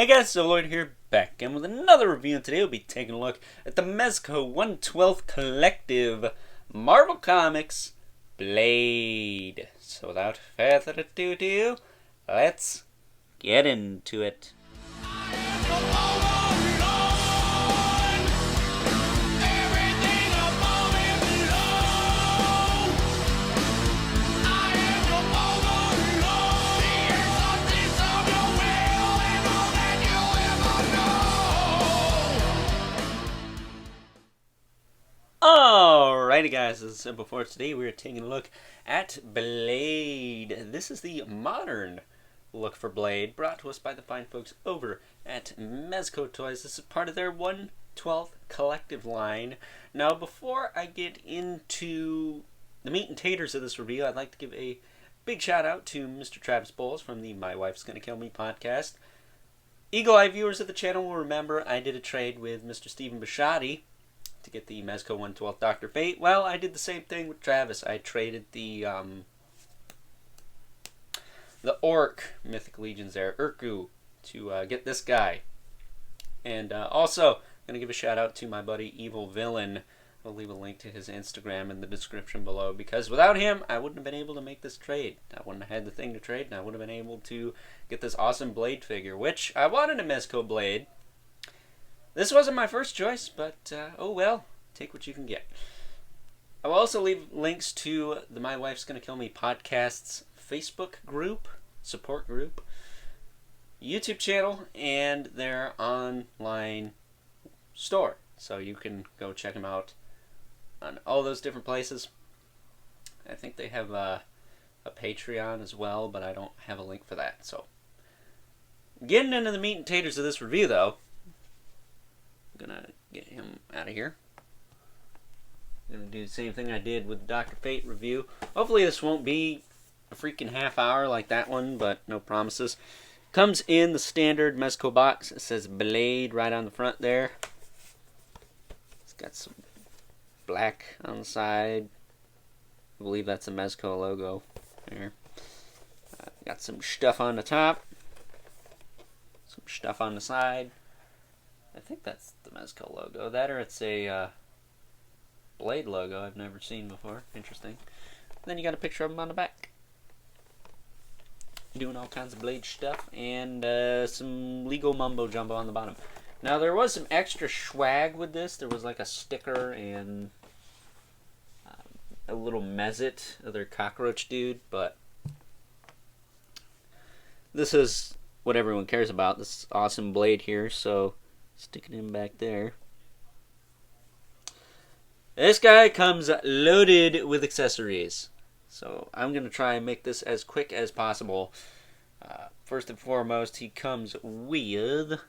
Hey guys, so Lloyd here, back again with another review, and today we'll be taking a look at the Mezco 1/12 Collective Marvel Comics Blade. So without further ado, let's get into it. Alrighty guys, as I said before, today we are taking a look at Blade. This is the modern look for Blade, brought to us by the fine folks over at Mezco Toys. This is part of their 1/12 collective line. Now, before I get into the meat and taters of this review, I'd like to give a big shout out to Mr. Travis Bowles from the My Wife's Gonna Kill Me podcast. Eagle Eye viewers of the channel will remember I did a trade with Mr. Stephen Bisciotti to get the Mezco 1/12 Dr. Fate. Well, I did the same thing with Travis. I traded the Orc Mythic Legions there, Urku, to get this guy. And also, I'm going to give a shout out to my buddy Evil Villain. I'll leave a link to his Instagram in the description below, because without him, I wouldn't have been able to make this trade. I wouldn't have had the thing to trade, and I would have been able to get this awesome Blade figure, which I wanted a Mezco Blade. This wasn't my first choice, but oh well, take what you can get. I will also leave links to the My Wife's Gonna Kill Me podcast's Facebook group, support group, YouTube channel, and their online store. So you can go check them out on all those different places. I think they have a Patreon as well, but I don't have a link for that. So, getting into the meat and taters of this review, though, I'm gonna get him out of here. I'm gonna do the same thing I did with the Dr. Fate review. Hopefully this won't be a freaking half hour like that one, but no promises. Comes in the standard Mezco box. It says Blade right on the front there. It's got some black on the side. I believe that's a Mezco logo there. Got some stuff on the top. Some stuff on the side. I think that's the Mezco logo. That or it's a Blade logo I've never seen before. Interesting. Then you got a picture of him on the back. Doing all kinds of Blade stuff. And some legal mumbo jumbo on the bottom. Now there was some extra swag with this. There was like a sticker and a little Mezit, other cockroach dude. But this is what everyone cares about. This awesome Blade here. So sticking him back there. This guy comes loaded with accessories. So I'm going to try and make this as quick as possible. First and foremost, he comes with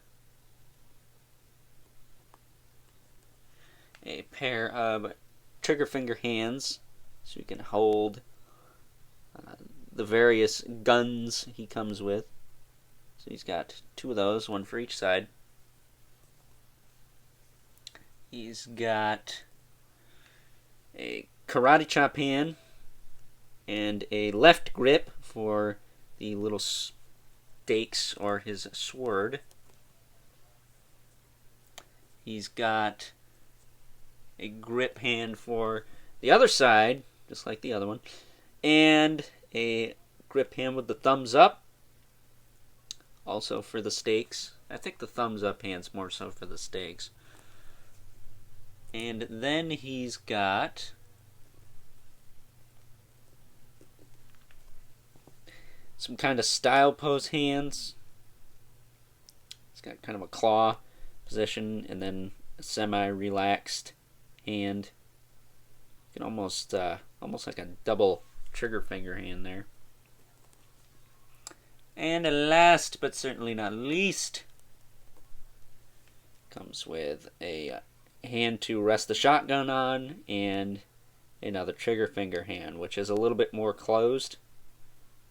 a pair of trigger finger hands. So you can hold the various guns he comes with. So he's got two of those, one for each side. He's got a karate chop hand and a left grip for the little stakes or his sword. He's got a grip hand for the other side, just like the other one, and a grip hand with the thumbs up, also for the stakes. I think the thumbs up hand's more so for the stakes. And then he's got some kind of style pose hands. He's got kind of a claw position and then a semi-relaxed hand. You can almost like a double trigger finger hand there. And last but certainly not least, comes with a hand to rest the shotgun on and another trigger finger hand, which is a little bit more closed,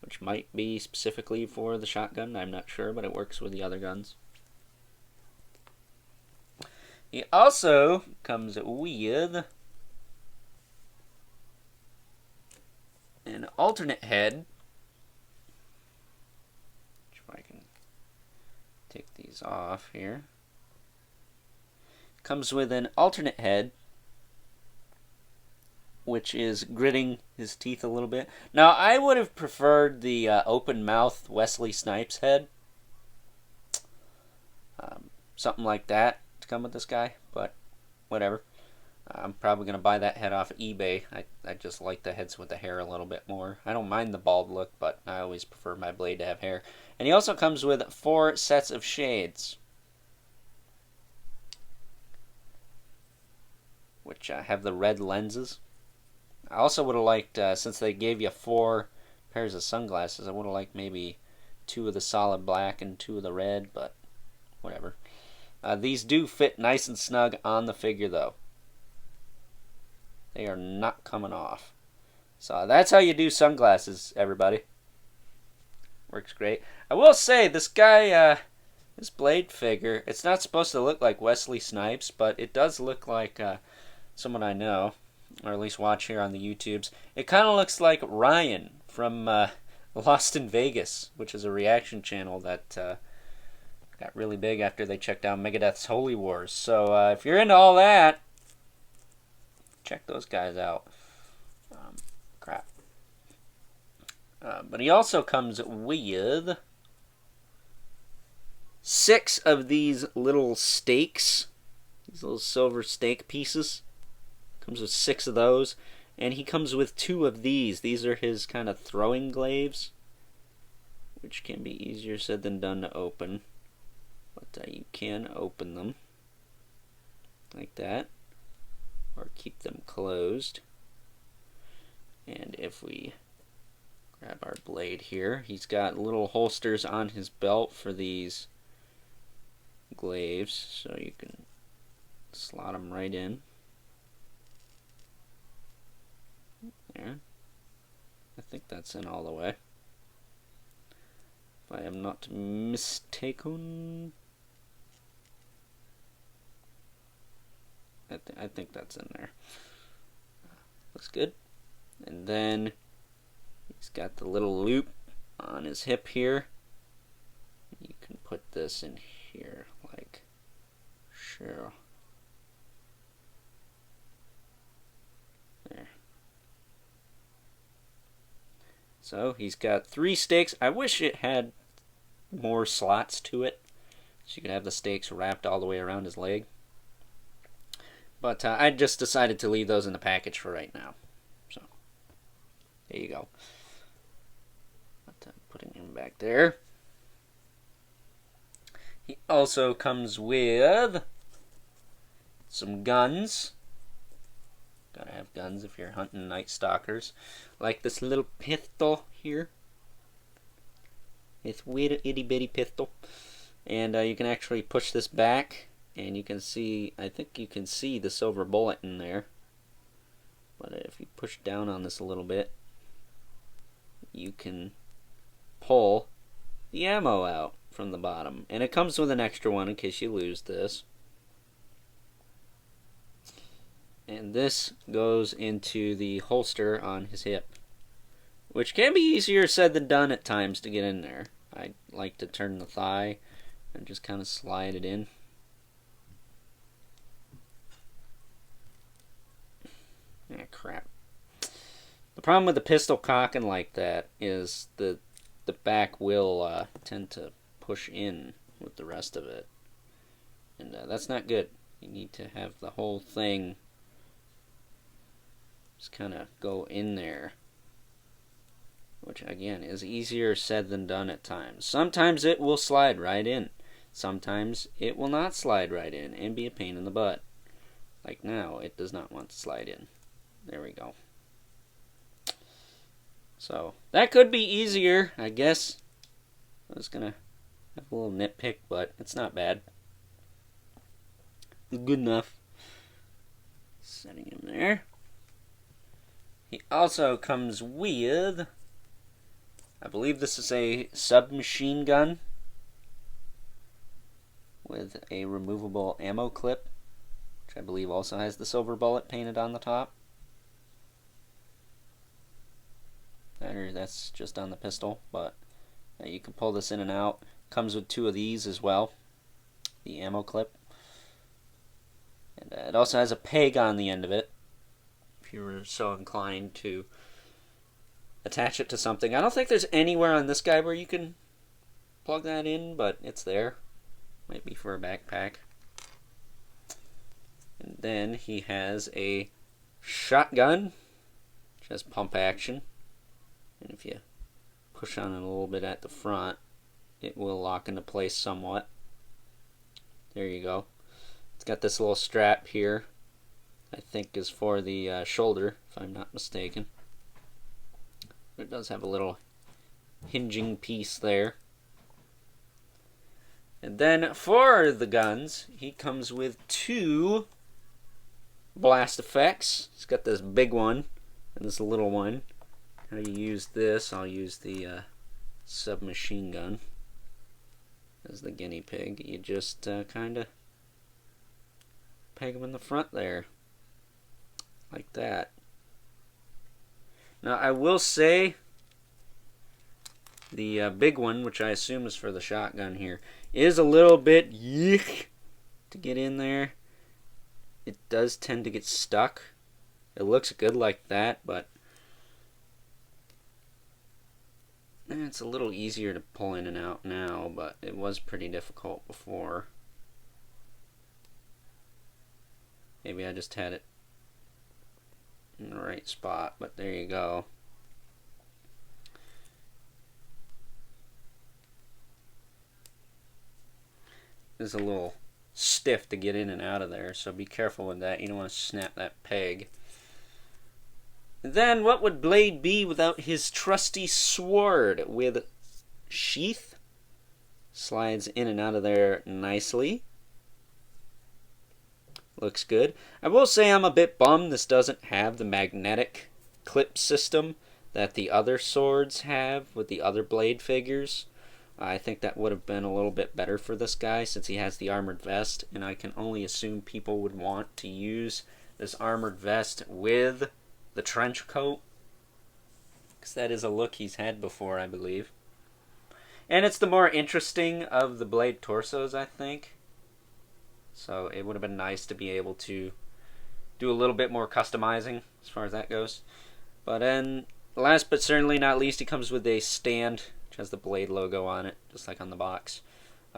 which might be specifically for the shotgun. I'm not sure, but it works with the other guns. He also comes with an alternate head, which if I can take these off here. Comes with an alternate head, which is gritting his teeth a little bit. Now, I would have preferred the open mouth Wesley Snipes head. Something like that to come with this guy, but whatever. I'm probably going to buy that head off of eBay. I just like the heads with the hair a little bit more. I don't mind the bald look, but I always prefer my blade to have hair. And he also comes with 4 sets of shades, which have the red lenses. I also would have liked, since they gave you 4 pairs of sunglasses, I would have liked maybe 2 of the solid black and 2 of the red, but whatever. These do fit nice and snug on the figure, though. They are not coming off. So that's how you do sunglasses, everybody. Works great. I will say, this guy, this Blade figure, it's not supposed to look like Wesley Snipes, but it does look like someone I know, or at least watch here on the YouTubes. It kind of looks like Ryan from Lost in Vegas, which is a reaction channel that got really big after they checked out Megadeth's Holy Wars. So if you're into all that, check those guys out. Crap. But he also comes with 6 of these little stakes. These little silver stake pieces. Comes with 6 of those. And he comes with 2 of these. These are his kind of throwing glaives, which can be easier said than done to open. But you can open them like that, or keep them closed. And if we grab our blade here, he's got little holsters on his belt for these glaives, so you can slot them right in. There. I think that's in all the way, if I am not mistaken. I think that's in there. Looks good. And then he's got the little loop on his hip here. You can put this in here, like, sure. There. So he's got 3 stakes. I wish it had more slots to it, so you could have the stakes wrapped all the way around his leg. But I just decided to leave those in the package for right now. So, there you go. But, putting him back there. He also comes with some guns. Gotta have guns if you're hunting night stalkers. Like this little pistol here. It's weird itty bitty pistol. And you can actually push this back. And you can see, I think you can see the silver bullet in there. But if you push down on this a little bit, you can pull the ammo out from the bottom. And it comes with an extra one in case you lose this. And this goes into the holster on his hip, which can be easier said than done at times to get in there. I like to turn the thigh and just kind of slide it in. Ah, crap. The problem with the pistol cocking like that is the back will tend to push in with the rest of it. And that's not good. You need to have the whole thing just kind of go in there. Which, again, is easier said than done at times. Sometimes it will slide right in. Sometimes it will not slide right in and be a pain in the butt. Like now, it does not want to slide in. There we go. So, that could be easier, I guess. I was going to have a little nitpick, but it's not bad. It's good enough. Setting him there. He also comes with, I believe this is a submachine gun with a removable ammo clip, which I believe also has the silver bullet painted on the top. That's just on the pistol, but you can pull this in and out. Comes with 2 of these as well, the ammo clip. And it also has a peg on the end of it, if you were so inclined to attach it to something. I don't think there's anywhere on this guy where you can plug that in, but it's there. Might be for a backpack. And then he has a shotgun, which has pump action. And if you push on it a little bit at the front, it will lock into place somewhat. There you go. It's got this little strap here, I think is for the shoulder, if I'm not mistaken. It does have a little hinging piece there. And then for the guns, he comes with 2 blast effects. He's got this big one and this little one. How you use this, I'll use the submachine gun as the guinea pig. You just kind of peg them in the front there, like that. Now I will say the big one, which I assume is for the shotgun here, is a little bit yuck to get in there. It does tend to get stuck. It looks good like that, but it's a little easier to pull in and out now, but it was pretty difficult before. Maybe I just had it in the right spot, but there you go. It's a little stiff to get in and out of there, so be careful with that. You don't want to snap that peg. And then what would Blade be without his trusty sword with sheath? Slides in and out of there nicely. Looks good. I will say I'm a bit bummed this doesn't have the magnetic clip system that the other swords have with the other Blade figures. I think that would have been a little bit better for this guy since he has the armored vest, and I can only assume people would want to use this armored vest with the trench coat, because that is a look he's had before, I believe. And it's the more interesting of the Blade torsos, I think. So it would have been nice to be able to do a little bit more customizing as far as that goes. But then, last but certainly not least, he comes with a stand which has the Blade logo on it, just like on the box,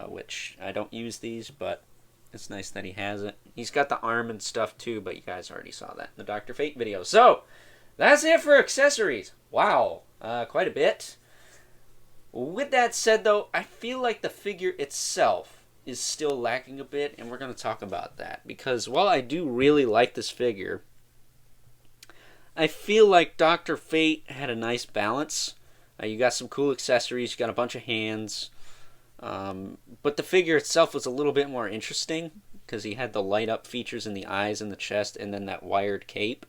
which I don't use these, but it's nice that he has it. He's got the arm and stuff too, but you guys already saw that in the Dr. Fate video. So, that's it for accessories. Wow, quite a bit. With that said, though, I feel like the figure itself is still lacking a bit, and we're going to talk about that. Because while I do really like this figure, I feel like Dr. Fate had a nice balance. You got some cool accessories, you got a bunch of hands, but the figure itself was a little bit more interesting because he had the light up features in the eyes and the chest and then that wired cape.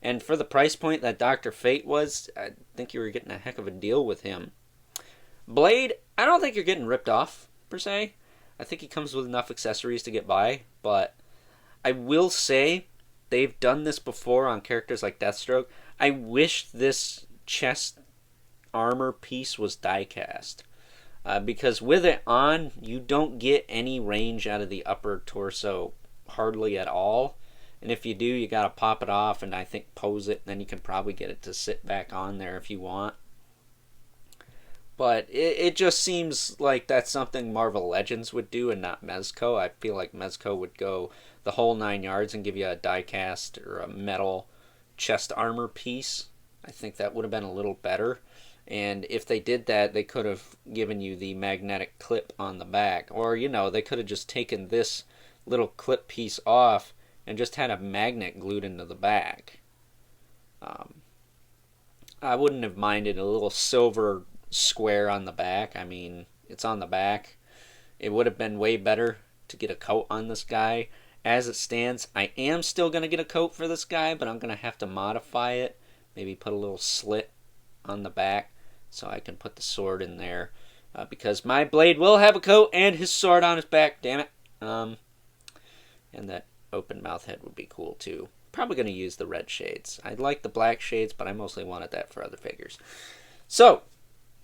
And for the price point that Dr. Fate was, I think you were getting a heck of a deal with him. Blade, I don't think you're getting ripped off, per se. I think he comes with enough accessories to get by, but I will say they've done this before on characters like Deathstroke. I wish this chest armor piece was die-cast. Because with it on, you don't get any range out of the upper torso hardly at all. And if you do, you gotta pop it off and I think pose it, and then you can probably get it to sit back on there if you want. But it just seems like that's something Marvel Legends would do and not Mezco. I feel like Mezco would go the whole 9 yards and give you a die-cast or a metal chest armor piece. I think that would have been a little better. And if they did that, they could have given you the magnetic clip on the back. Or, you know, they could have just taken this little clip piece off and just had a magnet glued into the back. I wouldn't have minded a little silver square on the back. I mean, it's on the back. It would have been way better to get a coat on this guy. As it stands, I am still going to get a coat for this guy, but I'm going to have to modify it. Maybe put a little slit on the back so I can put the sword in there. Because my Blade will have a coat and his sword on his back, damn it. And that open mouth head would be cool too. Probably going to use the red shades. I like the black shades, but I mostly wanted that for other figures. So,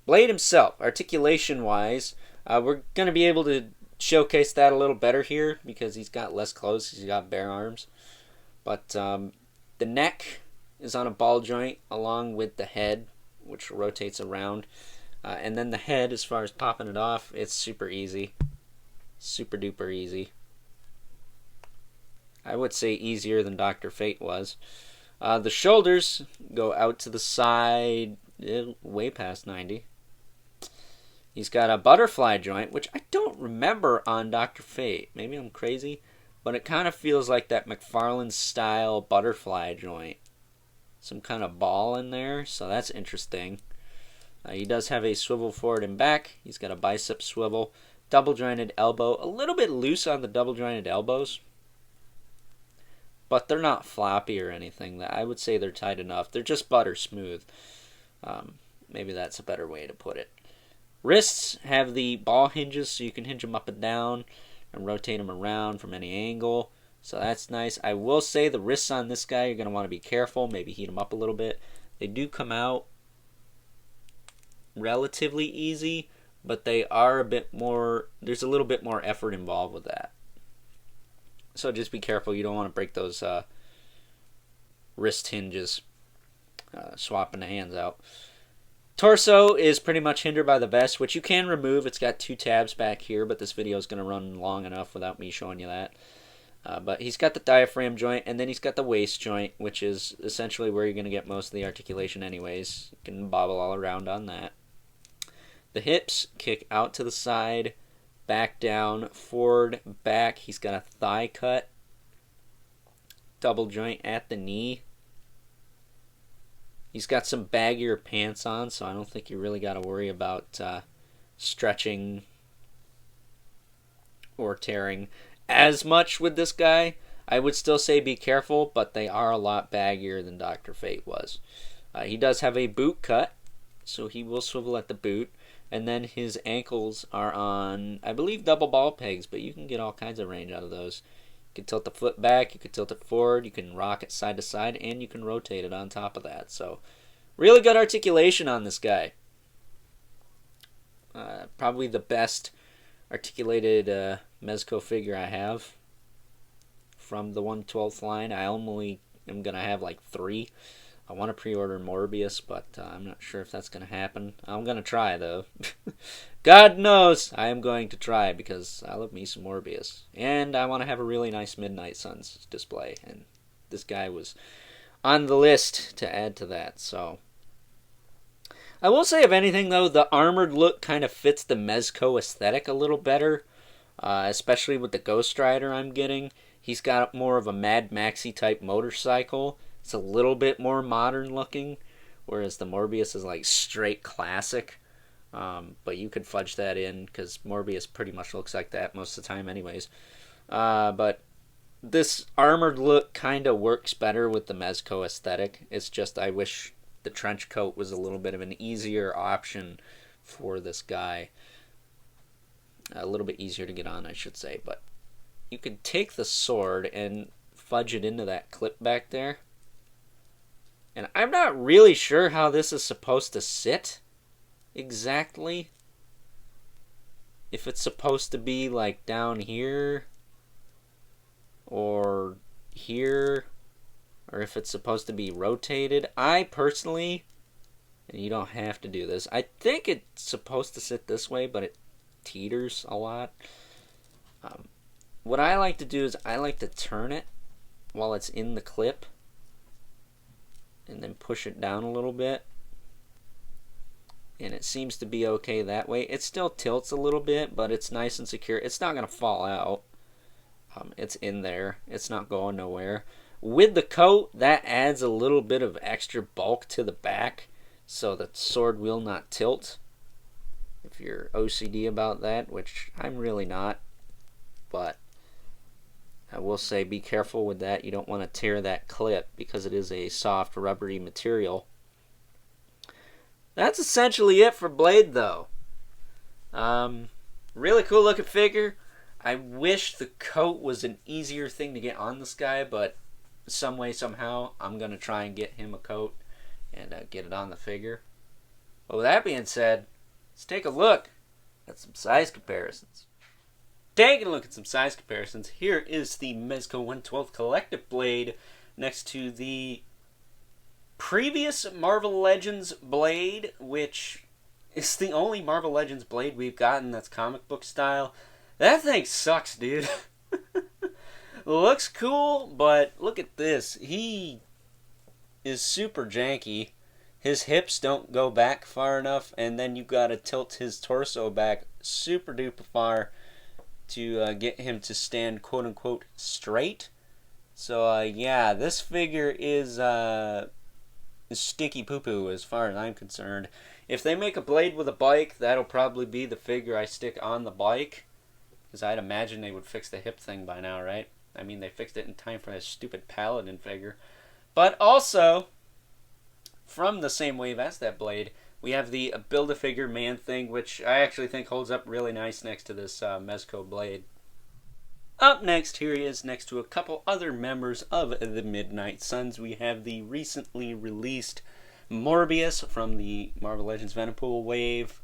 Blade himself, articulation-wise, we're going to be able to showcase that a little better here because he's got less clothes. He's got bare arms. But the neck is on a ball joint along with the head, which rotates around. And then the head, as far as popping it off, it's super easy. Super duper easy. I would say easier than Dr. Fate was. The shoulders go out to the side, way past 90. He's got a butterfly joint, which I don't remember on Dr. Fate. Maybe I'm crazy, but it kind of feels like that McFarlane-style butterfly joint. Some kind of ball in there, so that's interesting. He does have a swivel forward and back. He's got a bicep swivel. Double-jointed elbow. A little bit loose on the double-jointed elbows, but they're not floppy or anything. I would say they're tight enough. They're just butter smooth. Maybe that's a better way to put it. Wrists have the ball hinges, so you can hinge them up and down and rotate them around from any angle. So that's nice. I will say the wrists on this guy, you're going to want to be careful. Maybe heat them up a little bit. They do come out relatively easy, but they are a bit more, there's a little bit more effort involved with that. So just be careful. You don't want to break those wrist hinges, swapping the hands out. Torso is pretty much hindered by the vest, which you can remove. It's got 2 tabs back here, but this video is going to run long enough without me showing you that. But he's got the diaphragm joint, and then he's got the waist joint, which is essentially where you're going to get most of the articulation anyways. You can bobble all around on that. The hips kick out to the side, back down, forward, back. He's got a thigh cut, double joint at the knee. He's got some baggier pants on, so I don't think you really got to worry about stretching or tearing as much with this guy. I would still say be careful, but they are a lot baggier than Dr. Fate was. He does have a boot cut, so he will swivel at the boot. And then his ankles are on, I believe, double ball pegs, but you can get all kinds of range out of those. You can tilt the foot back, you can tilt it forward, you can rock it side to side, and you can rotate it on top of that. So, really good articulation on this guy. Probably the best articulated Mezco figure I have from the 1/12th line. I only am going to have like 3. I want to pre-order Morbius, but I'm not sure if that's going to happen. I'm going to try, though. God knows I am going to try, because I love me some Morbius. And I want to have a really nice Midnight Suns display, and this guy was on the list to add to that, so. I will say, if anything, though, the armored look kind of fits the Mezco aesthetic a little better, especially with the Ghost Rider I'm getting. He's got more of a Mad Maxi type motorcycle. It's a little bit more modern looking, whereas the Morbius is like straight classic. But you could fudge that in, because Morbius pretty much looks like that most of the time anyways. But this armored look kind of works better with the Mezco aesthetic. It's just I wish the trench coat was a little bit of an easier option for this guy. A little bit easier to get on, I should say. But you could take the sword and fudge it into that clip back there. And I'm not really sure how this is supposed to sit exactly. If it's supposed to be like down here or here, or if it's supposed to be rotated. I personally, and you don't have to do this, I think it's supposed to sit this way, but it teeters a lot. What I like to do is I like to turn it while it's in the clip, and then push it down a little bit, and it seems to be okay that way. It still tilts a little bit, but it's nice and secure. It's not going to fall out. It's in there. It's not going nowhere. With the coat, that adds a little bit of extra bulk to the back, so the sword will not tilt. If you're OCD about that, which I'm really not, but I will say be careful with that. You don't want to tear that clip because it is a soft, rubbery material. That's essentially it for Blade, though. Really cool looking figure. I wish the coat was an easier thing to get on this guy, but some way, somehow, I'm going to try and get him a coat and get it on the figure. But with that being said, let's take a look at some size comparisons. Taking a look at some size comparisons, here is the Mezco 1/12 Collective Blade next to the previous Marvel Legends Blade, which is the only Marvel Legends Blade we've gotten that's comic book style. That thing sucks, dude. Looks cool, but look at this. He is super janky. His hips don't go back far enough, and then you gotta tilt his torso back super duper far to get him to stand quote unquote straight. So yeah, this figure is stinky poo poo as far as I'm concerned. If they make a Blade with a bike, that'll probably be the figure I stick on the bike, because I'd imagine they would fix the hip thing by now, right? I mean, they fixed it in time for that stupid Paladin figure. But also, from the same wave as that Blade, we have the Build-A-Figure Man-Thing, which I actually think holds up really nice next to this Mezco Blade. Up next, here he is next to a couple other members of the Midnight Suns. We have the recently released Morbius from the Marvel Legends Venompool wave.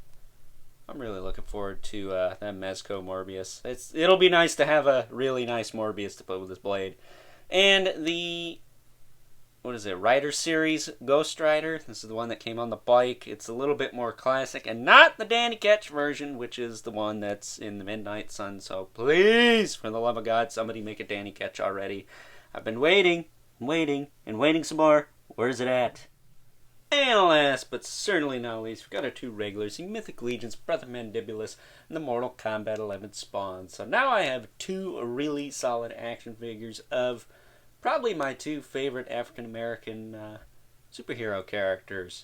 I'm really looking forward to that Mezco Morbius. It'll be nice to have a really nice Morbius to put with this Blade. And the, what is it, Rider Series Ghost Rider. This is the one that came on the bike. It's a little bit more classic, and not the Danny Ketch version, which is the one that's in the Midnight Sun. So please, for the love of God, somebody make a Danny Ketch already. I've been waiting, and waiting, and waiting some more. Where's it at? And last, but certainly not least, we've got our two regulars, the Mythic Legions, Brother Mandibulus, and the Mortal Kombat 11 Spawn. So now I have two really solid action figures of probably my two favorite African-American superhero characters.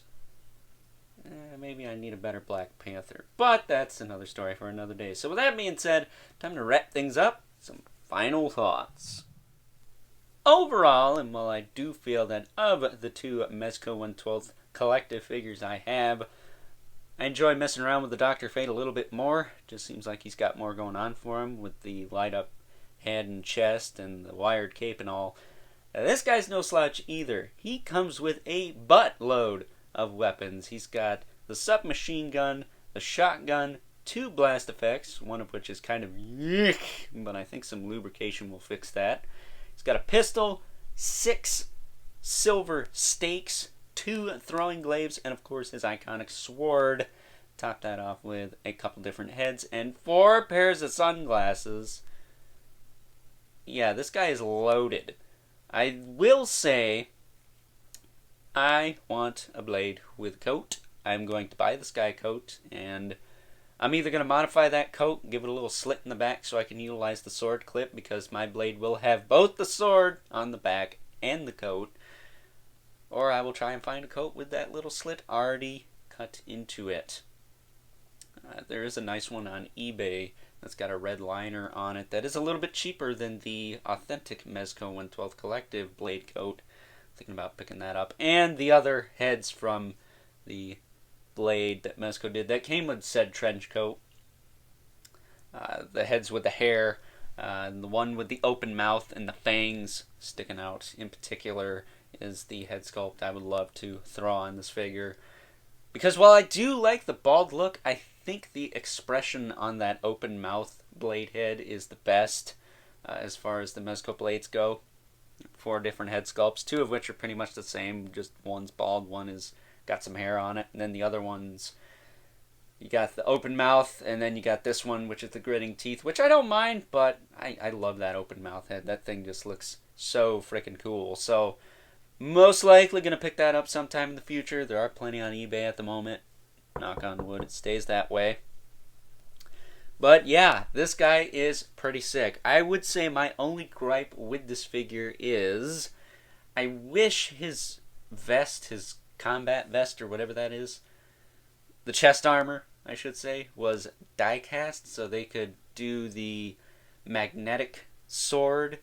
Maybe I need a better Black Panther, but that's another story for another day. So with that being said, time to wrap things up. Some final thoughts. Overall, and while I do feel that of the two Mezco 1/12 collective figures I have, I enjoy messing around with the Dr. Fate a little bit more. Just seems like he's got more going on for him with the light up head and chest and the wired cape and all. This guy's no slouch either. He comes with a buttload of weapons. He's got the submachine gun, the shotgun, two blast effects, one of which is kind of yuck, but I think some lubrication will fix that. He's got a pistol, 6 silver stakes, 2 throwing glaives, and of course his iconic sword. Top that off with a couple different heads and 4 pairs of sunglasses. Yeah, this guy is loaded. I will say, I want a Blade with a coat. I'm going to buy this guy a coat, and I'm either going to modify that coat and give it a little slit in the back so I can utilize the sword clip, because my Blade will have both the sword on the back and the coat, or I will try and find a coat with that little slit already cut into it. There is a nice one on eBay that's got a red liner on it that is a little bit cheaper than the authentic Mezco 1/12 Collective Blade coat. Thinking about picking that up. And the other heads from the Blade that Mezco did that came with said trench coat. The heads with the hair, and the one with the open mouth and the fangs sticking out in particular is the head sculpt I would love to throw on this figure. Because while I do like the bald look, I think the expression on that open mouth Blade head is the best as far as the Mezco Blades go. 4 different head sculpts, 2 of which are pretty much the same, just one's bald, one is got some hair on it, and then the other ones, you got the open mouth, and then you got this one, which is the gritting teeth, which I don't mind, but I love that open mouth head. That thing just looks so freaking cool. So, most likely going to pick that up sometime in the future. There are plenty on eBay at the moment. Knock on wood, it stays that way. But yeah, this guy is pretty sick. I would say my only gripe with this figure is I wish his vest, his combat vest or whatever that is, the chest armor, I should say, was die cast so they could do the magnetic sword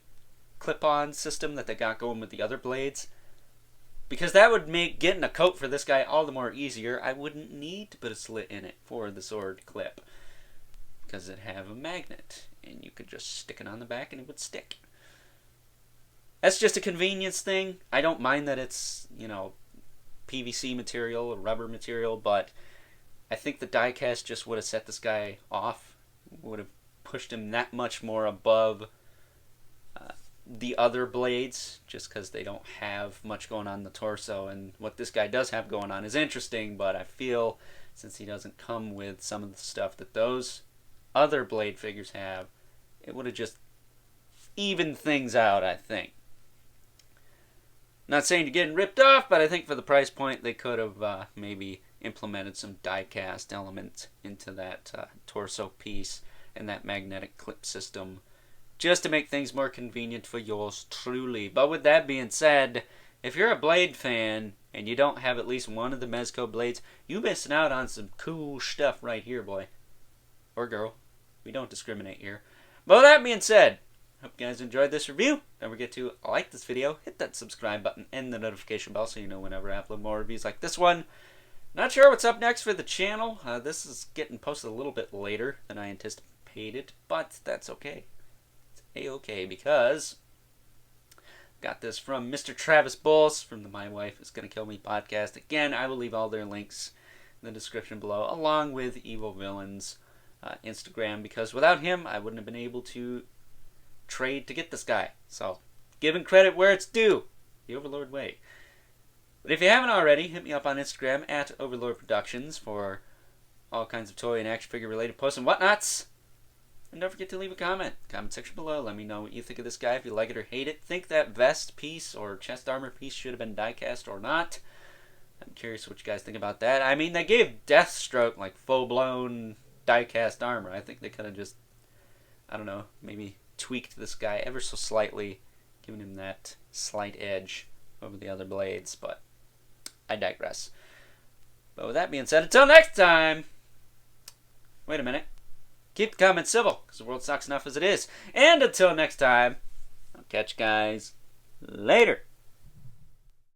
clip-on system that they got going with the other blades. Because that would make getting a coat for this guy all the more easier. I wouldn't need to put a slit in it for the sword clip, because it'd have a magnet, and you could just stick it on the back and it would stick. That's just a convenience thing. I don't mind that it's, PVC material or rubber material, but I think the die cast just would have set this guy off. Would have pushed him that much more above the other blades, just because they don't have much going on in the torso, and what this guy does have going on is interesting, but I feel since he doesn't come with some of the stuff that those other blade figures have, it would have just evened things out, I think. Not saying you're getting ripped off, but I think for the price point they could have maybe implemented some die-cast element into that torso piece and that magnetic clip system, just to make things more convenient for yours truly. But with that being said, if you're a Blade fan and you don't have at least one of the Mezco blades, you're missing out on some cool stuff right here, boy. Or girl. We don't discriminate here. But with that being said, hope you guys enjoyed this review. Don't forget to like this video, hit that subscribe button, and the notification bell so you know whenever I upload more reviews like this one. Not sure what's up next for the channel. This is getting posted a little bit later than I anticipated, but that's okay. A-okay, because got this from Mr. Travis Bulls from the My Wife Is Gonna Kill Me podcast. Again, I will leave all their links in the description below, along with Evil Villain's Instagram, because without him, I wouldn't have been able to trade to get this guy. So, giving credit where it's due, the Overlord way. But if you haven't already, hit me up on Instagram at Overlord Productions for all kinds of toy and action figure related posts and whatnots. And don't forget to leave a comment. Comment section below. Let me know what you think of this guy, if you like it or hate it. Think that vest piece or chest armor piece should have been die-cast or not. I'm curious what you guys think about that. I mean, they gave Deathstroke like full-blown die-cast armor. I think they could have just, I don't know, maybe tweaked this guy ever so slightly, giving him that slight edge over the other blades. But I digress. But with that being said, until next time. Wait a minute. Keep the comments civil, because the world sucks enough as it is. And until next time, I'll catch you guys later.